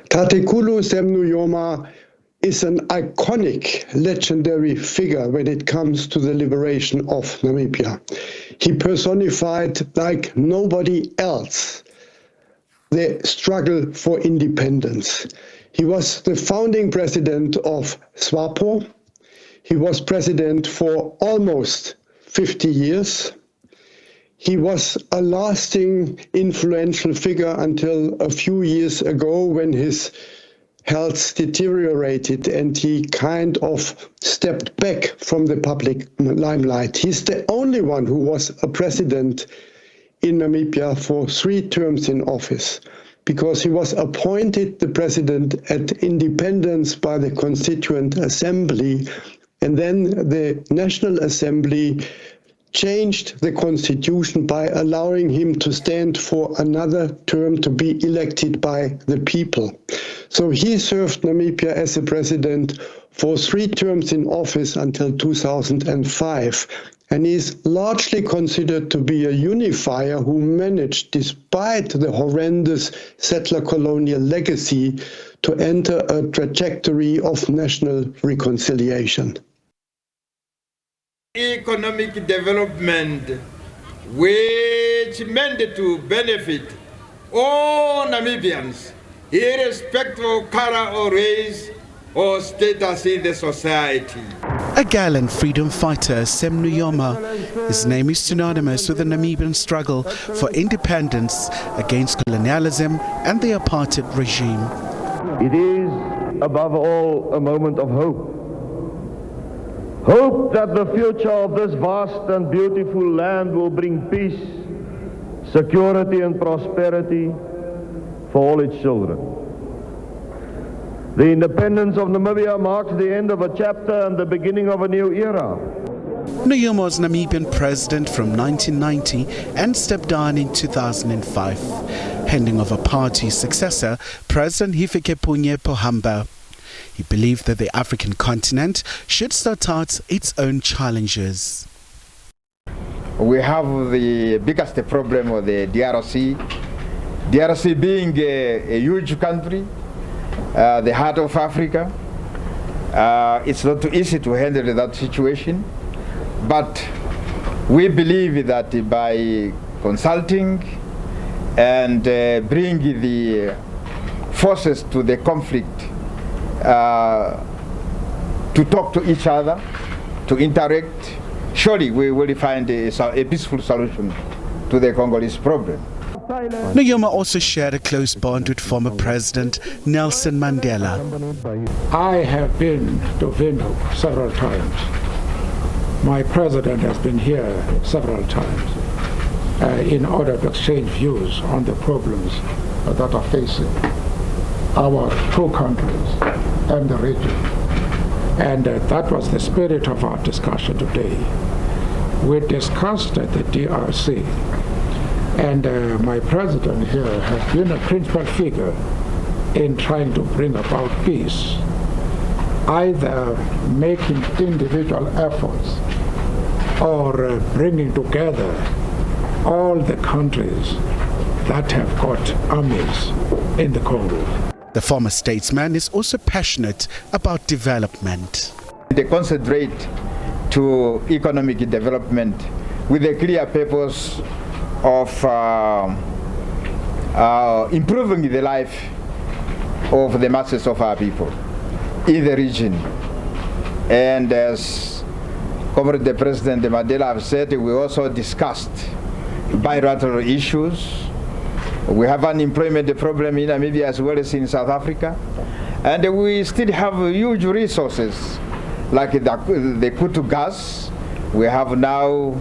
Tatekulu Sam Nujoma is an iconic, legendary figure when it comes to the liberation of Namibia. He personified, like nobody else, the struggle for independence. He was the founding president of SWAPO. He was president for almost 50 years. He was a lasting, influential figure until a few years ago when his health deteriorated and he kind of stepped back from the public limelight. He's the only one who was a president in Namibia for 3 terms in office, because he was appointed the president at independence by the Constituent Assembly, and then the National Assembly changed the constitution by allowing him to stand for another term to be elected by the people. So he served Namibia as a president for 3 terms in office until 2005, and is largely considered to be a unifier who managed, despite the horrendous settler colonial legacy, to enter a trajectory of national reconciliation. Economic development which meant to benefit all Namibians, irrespective of color or race or status in the society. A gallant freedom fighter, Sam Nujoma, his name is synonymous with the Namibian struggle for independence against colonialism and the apartheid regime. It is, above all, a moment of hope. Hope that the future of this vast and beautiful land will bring peace, security and prosperity for all its children. The independence of Namibia marks the end of a chapter and the beginning of a new era. Nujoma was Namibian president from 1990 and stepped down in 2005, handing over power to his successor, President Hifikepunye Pohamba. He believed that the African continent should sort out its own challenges. We have the biggest problem of the DRC. DRC being a huge country, the heart of Africa. It's not too easy to handle that situation, but we believe that by consulting and bringing the forces to the conflict to talk to each other, to interact, surely we will find a peaceful solution to the Congolese problem. Nujoma also shared a close bond with former President Nelson Mandela. I have been to Windhoek several times. My president has been here several times in order to exchange views on the problems that are facing our 2 countries and the region. And that was the spirit of our discussion today. We discussed the DRC, and my president here has been a principal figure in trying to bring about peace, either making individual efforts or bringing together all the countries that have got armies in the Congo. The former statesman is also passionate about development. They concentrate to economic development with a clear purpose of improving the life of the masses of our people in the region. And as Comrade President Mandela have said, we also discussed bilateral issues. We have unemployment problem in Namibia as well as in South Africa. And we still have huge resources like the Kutu gas. We have now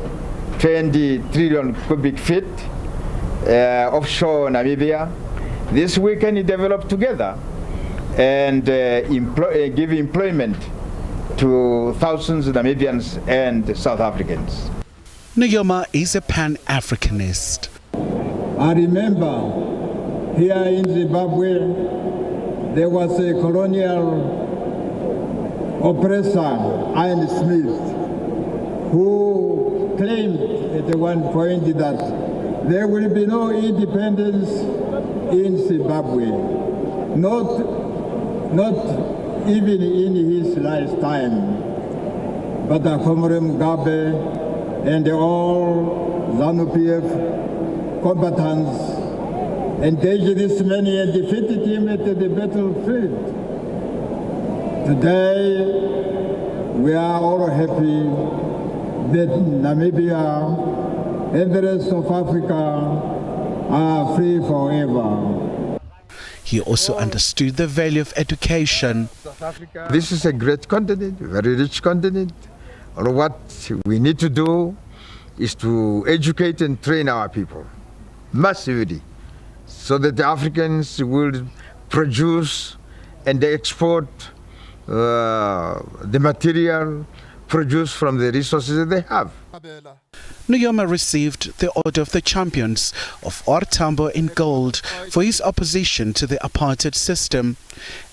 20 trillion cubic feet offshore Namibia. This we can develop together and give employment to thousands of Namibians and South Africans. Nujoma is a pan-Africanist. I remember here in Zimbabwe, there was a colonial oppressor, Ian Smith, who claimed at one point that there will be no independence in Zimbabwe. not even in his lifetime, but Comrade Mugabe and all ZANU-PF combatants engaged this man and defeated him at the battlefield. Today, we are all happy that Namibia and the rest of Africa are free forever. He also understood the value of education. This is a great continent, a very rich continent. All what we need to do is to educate and train our people massively, so that the Africans will produce and export the material produced from the resources that they have. Nujoma received the Order of the Champions of OR Tambo in gold for his opposition to the apartheid system,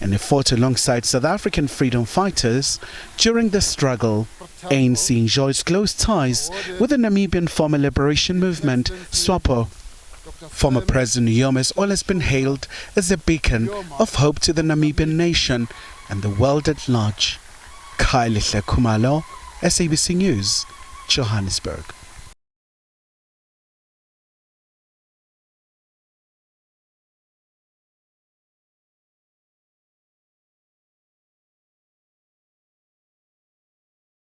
and he fought alongside South African freedom fighters during the struggle. ANC enjoys close ties with the Namibian Former Liberation Movement, SWAPO. Former President Nujoma has always been hailed as a beacon of hope to the Namibian nation and the world at large. Khumalo, SABC News, Johannesburg.